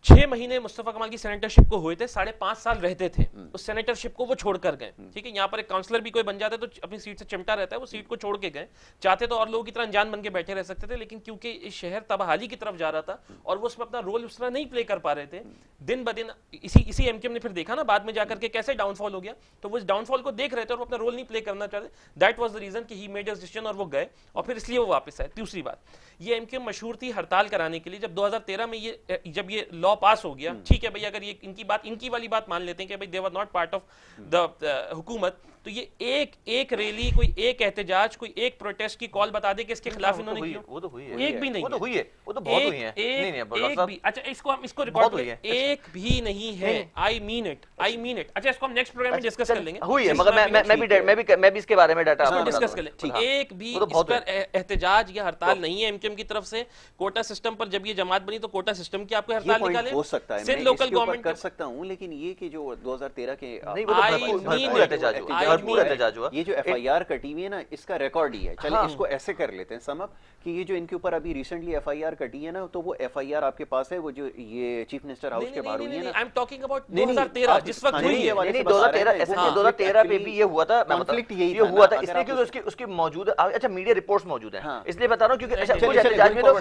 B: 6 महीने मुस्तफ़ा कमाल की सेनेटरशिप को हुए थे, 5.5 साल रहते थे, उस सेनेटरशिप को वो छोड़ कर गए। ठीक है, यहाँ पर एक काउंसलर भी कोई बन जाता है तो अपनी सीट से चिमटा रहता है, वो सीट को छोड़ के गए। चाहते तो और लोगों की तरह अनजान बन के बैठे रह सकते थे, लेकिन क्योंकि इस शहर तबाही की तरफ जा रहा था और वो उसमें अपना रोल उस तरह नहीं प्ले कर पा रहे थे, दिन ब दिन इसी एमक्यूएम ने फिर देखा ना बाद में जाकर के कैसे डाउनफॉल हो गया, तो वो इस डाउनफॉल को देख रहे थे और वो अपना रोल नहीं प्ले करना चाहते। दैट वाज द रीजन कि ही मेड अ डिसीजन और वो गए, और फिर इसलिए वो वापस आए। दूसरी बात, ये एमक्यूएम मशहूर थी हड़ताल कराने के लिए। जब 2013 में जब ये लॉ पास हो गया, ठीक है भाई, अगर ये इनकी वाली बात मान लेते हैं कि भाई they were not part of the हुकूमत, तो ये एक रैली, कोई एक एहतजाज, कोई एक प्रोटेस्ट की कॉल बता दे कि इसके खिलाफ इन्होंने किया,
C: वो तो हुई है,
B: एक भी नहीं,
C: वो तो हुई है, वो तो बहुत हुई है।
B: एक भी, अच्छा इसको रिकॉर्ड करिए, एक भी नहीं है। I mean it. अच्छा, इसको हम नेक्स्ट प्रोग्राम में डिस्कस कर लेंगे।
C: हुई है, मगर मैं भी इसके बारे में डाटा
B: डिस्कस कर लेंगे। एक भी इस पर एहतजाज या हड़ताल नहीं है एमक्यूएम की तरफ से। कोटा सिस्टम पर जब ये जमात बनी तो कोटा सिस्टम की आपको हड़ताल निकाले,
A: हो सकता है,
B: सिंध लोकल गवर्नमेंट
A: कर सकता हूं, लेकिन ये कि जो 2013 के ये जो एफआईआर कटी हुई है ना, इसका रिकॉर्ड ही है। चलिए इसको ऐसे कर लेते हैं समझ कि ये जो इनके ऊपर अभी रिसेंटली एफआईआर कटी है ना, तो वो एफआईआर आपके पास है, वो जो ये चीफ मिनिस्टर हाउस के बाहर हुई है ना।
B: आई एम टॉकिंग अबाउट 2013 जिस वक्त हुई है।
C: 2013 पे भी ये हुआ था, कॉन्फ्लिक्ट यही हुआ था, इसलिए क्योंकि उसकी मौजूद, अच्छा मीडिया रिपोर्ट्स मौजूद हैं, इसलिए बता रहा हूं। क्योंकि अच्छा कुछ एहतजाज में तो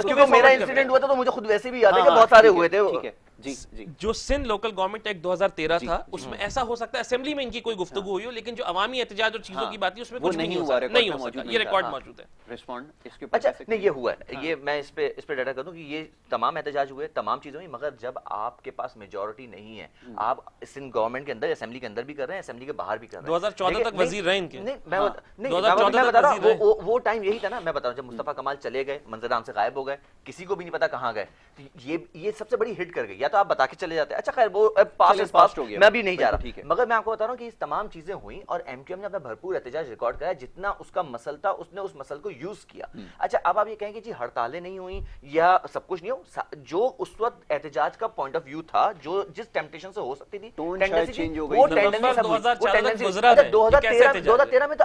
C: क्योंकि मेरा इंसिडेंट हुआ था तो मुझे खुद वैसे भी याद है कि बहुत सारे हुए थे।
A: ठीक है जी।
B: जो सिंध लोकल गवर्नमेंट एक्ट 2013 था, उसमें ऐसा हो सकता है असेंबली में इनकी कोई गुफ्तगू हुई हो, लेकिन जो अवामी एहतजाज और चीजों की बात है उसमें कुछ नहीं हुआ, नहीं हो सकता। ये रिकॉर्ड मौजूद है।
A: रिस्पॉन्ड इसके ऊपर
C: अच्छा नहीं, ये हुआ है, ये मैं इस पे डाटा कर दूं कि ये तमाम एहतजाज हुए, तमाम चीजें हुई, मगर जब आपके पास मेजॉरिटी नहीं है, आप सिंध गवर्नमेंट के अंदर, असेंबली के अंदर भी कर रहे हैं, असेंबली के बाहर भी कर रहे हैं।
B: 2014 तक वजीर रहे इनके।
C: नहीं मैं बता रहा हूँ, वो टाइम यही था ना। मैं बता रहा हूँ, जब मुस्तफा कमाल चले गए, मंजर आम से गायब हो गए, किसी को भी नहीं पता कहाँ गए, ये सबसे बड़ी हिट कर गई। या तो आप बता के चले जाते, अच्छा खैर वो पास हो गया, मैं भी नहीं जा रहा, मगर मैं आपको बता रहा हूँ कि इस तमाम चीजें हुई और एमक्यूएम ने अपना भरपूर एहतजाज रिकॉर्ड कराया, जितना उसका मसल था उसने उस मसल को यूज किया। अच्छा, अब आप ये कहेंगे जी हड़तालें नहीं हुई या सब कुछ नहीं हो, जो उस वक्त एहतजाज का पॉइंट ऑफ व्यू था, जो जिस टेम्पटेशन से हो सकती थी, वो टेंडेंसी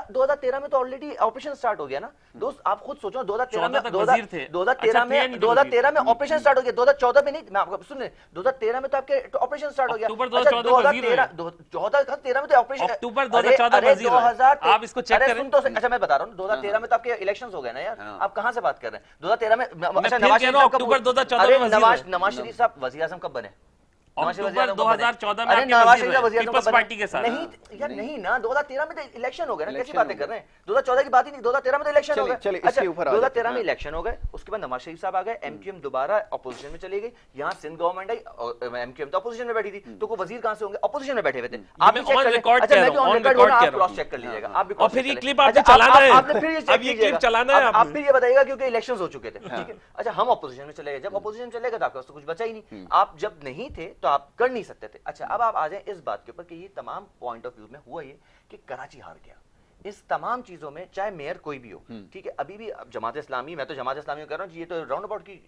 C: 2013 में तो ऑलरेडी ऑपरेशन स्टार्ट हो गया ना दोस्त। आप खुद सोचो 2013 में ऑपरेशन स्टार्ट हो गया, 2014 में नहीं। मैं आपको सुन, 2013 में तो आपके ऑपरेशन स्टार्ट हो गया। 2013 में तो ऑपरेशन,
B: अक्टूबर 2014 आप इसको चेक करें।
C: सुन तो, अच्छा मैं बता रहा हूँ 2013 में तो आपके इलेक्शंस हो गए ना यार, आप कहां से बात कर रहे हैं? 2013 में अच्छा नवाज शरीफ साहब कब बने?
B: अक्टूबर 2014 में
C: अरे
B: आपके
C: नवाज
B: वजीर
C: शरीफ का
B: रहे,
C: वज़ीर आज़म
B: पीपल्स
C: का
B: पार्टी के साथ।
C: नहीं यार नहीं ना, 2013 में तो इलेक्शन हो गए ना, कैसी
A: इलेक्शन
C: बातें
A: हो
C: कर
A: गए।
C: रहे हैं? 2014 की बात ही नहीं, 2013 में तो इलेक्शन हो
A: चलिए,
C: गए।
A: चलिए,
C: अच्छा
A: इसके ऊपर आ
C: 2013 में
A: जाते हैं।
C: इलेक्शन हो गए, उसके बाद नवाज शरीफ साहब आ गए, एमक्यूएम दोबारा अपोजिशन में चली गई, यहाँ सिंध गवर्नमेंट आई, एमक्यूएम तो अपोजिशन में बैठी थी, तो कोई वजीर कहां से होंगे? अपोजिशन में बैठे हुए थे। आप भी
B: मैं
C: चेक
B: on
C: कर लें।
B: record
C: अच्छा
B: कह
C: मैं
B: रहा
C: भी
B: हूं,
C: ऑन
B: on
C: रिकॉर्ड हूं
B: record
C: ना,
B: कह
C: आप
B: रहा हूं।
C: क्रॉस चेक कर लीजिएगा,
A: हाँ,
C: आप भी
B: और
C: क्रॉस
B: फिर
C: चेक
B: ये
C: कर
B: क्लिप
C: लें।
B: आपने
C: अच्छा,
B: चलाना है,
C: आपने फिर ये चेक
B: अब ये
C: कीजिएगा।
B: क्लिप चलाना है
C: आप
B: आपने।
C: फिर ये बताइएगा क्योंकि इलेक्शंस हो चुके थे, ठीक है? अच्छा हम अपोजिशन में चले गए, जब अपोजिशन में चले गए तो आपके पास तो कुछ बचा ही नहीं, आप जब नहीं थे तो आप कर नहीं सकते थे। अच्छा अब आप आ जाए इस बात के ऊपर कि ये तमाम पॉइंट ऑफ व्यू में हुआ ये कि कराची हार गया इस तमाम चीजों में, चाहे मेयर कोई भी हो, ठीक है? अभी भी अब जमात इस्लामी, मैं तो जमात इस्लामी कह रहा हूँ, ये तो राउंड अबाउट की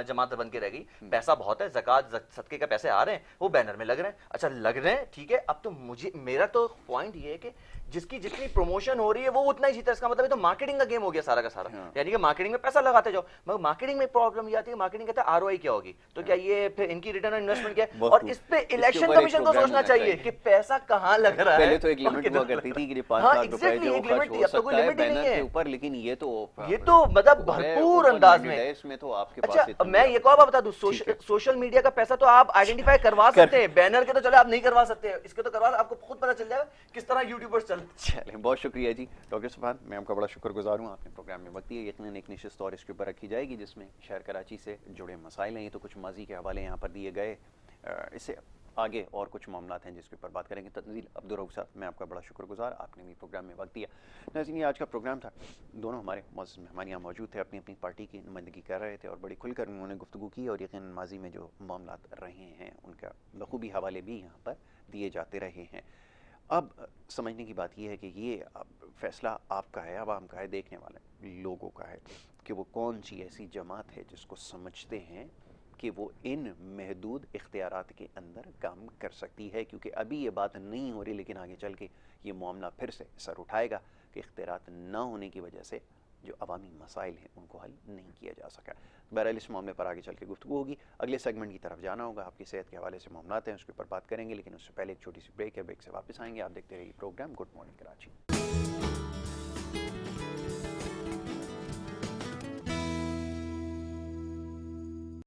C: जमात बन के रह गई। पैसा बहुत है, ज़कात सदके का पैसे आ रहे हैं, वो बैनर में लग रहे हैं, अच्छा लग रहे हैं, ठीक है। अब तो मुझे, मेरा तो पॉइंट ये है कि जिसकी जितनी प्रमोशन हो रही है वो उतना ही जीता। इसका मतलब है तो मार्केटिंग का गेम हो गया सारा का सारा, यानी कि मार्केटिंग में पैसा लगाते जाओ। मगर मार्केटिंग में प्रॉब्लम ये आती है, मार्केटिंग कहता है आरओआई क्या होगी, तो क्या ये फिर इनकी रिटर्न ऑन इन्वेस्टमेंट क्या है? और इस पे इलेक्शन
A: ऊपर एक
C: कमीशन को
A: प्रोग्राम
C: सोचना
A: होना
C: चाहिए
A: चाहिए।
C: कि पैसा कहाँ लग रहा है।
A: पहले तो एक
C: और
A: लिमिट
C: कितना
A: हुआ करती
C: लग रहा
A: थी कि
C: है।
A: 5
C: हाँ,
A: लाख रुपए
C: exactly,
A: जो
C: एक
A: खर्च
C: लिमिट थी,
A: हो
C: अब तो कोई
A: सकता है
C: लिमिट ही नहीं
A: बैनर के
C: है।
A: ऊपर, लेकिन ये
C: तो मतलब भरपूर अंदाज में।
A: इसमें तो आपके पास
C: अच्छा
A: इतना
C: मैं ये को बता दूं,
A: ठीक है।
C: सोशल मीडिया का पैसा तो आप आइडेंटिफाई करवा सकते हैं, बैनर के तो चलो आप नहीं करवा सकते हैं, इसके तो करवा, आपको खुद पता चल जाएगा किस तरह यूट्यूबर्स चल।
A: चलें, बहुत शुक्रिया जी डॉक्टर सुभान, मैं आपका बड़ा शुक्रगुजार हूँ, आपने प्रोग्राम में वक्त दिया। यकीनन एक निश्चित और इसके ऊपर रखी जाएगी जिसमें शहर कराची से जुड़े मसाइल हैं। ये तो कुछ माजी के हवाले यहाँ पर दिए गए, इससे आगे और कुछ मामला हैं जिसके ऊपर बात करेंगे। तंजील अब्दुर्रऊफ साहब, मैं आपका बड़ा शुक्रगुजार, आपने भी प्रोग्राम में वक्त दिया। नाज़रीन, ये आज का प्रोग्राम था, दोनों हमारे मौजूद मेहमान यहाँ मौजूद थे, अपनी अपनी पार्टी की नुमाइंदगी कर रहे थे और बड़ी खुलकर उन्होंने गुफ्तगू की और यकीनन माजी में जो मामला रहे हैं उनका बखूबी हवाले भी यहाँ पर दिए जाते रहे हैं। अब समझने की बात यह है कि ये अब फैसला आपका है, आवाम का है, देखने वाले लोगों का है कि वो कौन सी ऐसी जमात है जिसको समझते हैं कि वो इन महदूद इख्तियारात के अंदर काम कर सकती है। क्योंकि अभी ये बात नहीं हो रही, लेकिन आगे चल के ये मामला फिर से सर उठाएगा कि इख्तियारात ना होने की वजह से जो अवामी मसाइल हैं उनको हल नहीं किया जा सका। बहरहाल इस मामले पर आगे चल के गुफ्तगू होगी। अगले सेगमेंट की तरफ जाना होगा, आपकी सेहत के हवाले से मामला हैं उसके ऊपर बात करेंगे, लेकिन उससे पहले एक छोटी सी ब्रेक है, ब्रेक से वापस आएंगे। आप देखते रहिए प्रोग्राम गुड मॉर्निंग कराची।